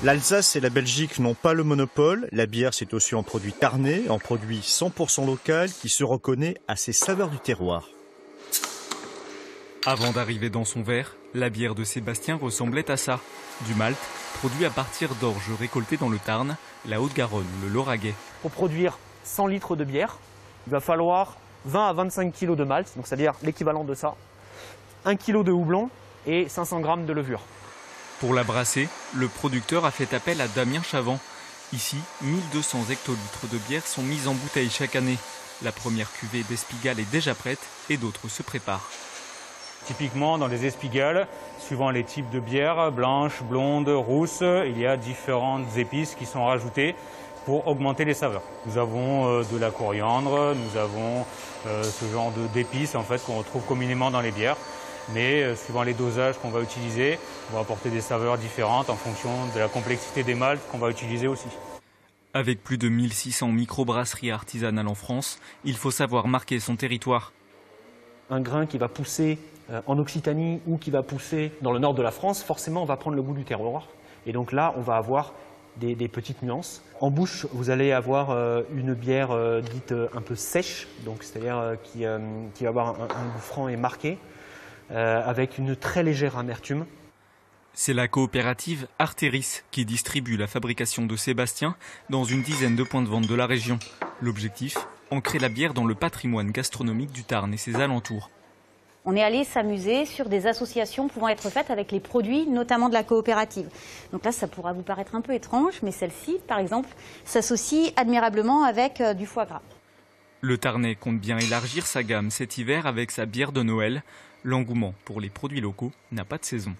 L'Alsace et la Belgique n'ont pas le monopole. La bière, c'est aussi un produit tarnais, un produit 100% local qui se reconnaît à ses saveurs du terroir. Avant d'arriver dans son verre, la bière de Sébastien ressemblait à ça. Du malt, produit à partir d'orge récoltées dans le Tarn, la Haute-Garonne ou le Lauragais. Pour produire 100 litres de bière, il va falloir 20 à 25 kg de malt, donc c'est-à-dire l'équivalent de ça, 1 kg de houblon et 500 g de levure. Pour la brasser, le producteur a fait appel à Damien Chavant. Ici, 1200 hectolitres de bière sont mis en bouteille chaque année. La première cuvée d'Espigal est déjà prête et d'autres se préparent. Typiquement, dans les Espigales, suivant les types de bières, blanches, blondes, rousses, il y a différentes épices qui sont rajoutées pour augmenter les saveurs. Nous avons de la coriandre, nous avons ce genre d'épices en fait, qu'on retrouve communément dans les bières. Mais suivant les dosages qu'on va utiliser, on va apporter des saveurs différentes en fonction de la complexité des maltes qu'on va utiliser aussi. Avec plus de 1600 microbrasseries artisanales en France, il faut savoir marquer son territoire. Un grain qui va pousser en Occitanie ou qui va pousser dans le nord de la France, forcément on va prendre le goût du terroir. Et donc là, on va avoir des petites nuances. En bouche, vous allez avoir une bière dite un peu sèche, c'est-à-dire qui va avoir un goût franc et marqué, avec une très légère amertume. C'est la coopérative Artéris qui distribue la fabrication de Sébastien dans une dizaine de points de vente de la région. L'objectif, ancrer la bière dans le patrimoine gastronomique du Tarn et ses alentours. On est allé s'amuser sur des associations pouvant être faites avec les produits, notamment de la coopérative. Donc là, ça pourra vous paraître un peu étrange, mais celle-ci, par exemple, s'associe admirablement avec du foie gras. Le Tarnais compte bien élargir sa gamme cet hiver avec sa bière de Noël. L'engouement pour les produits locaux n'a pas de saison.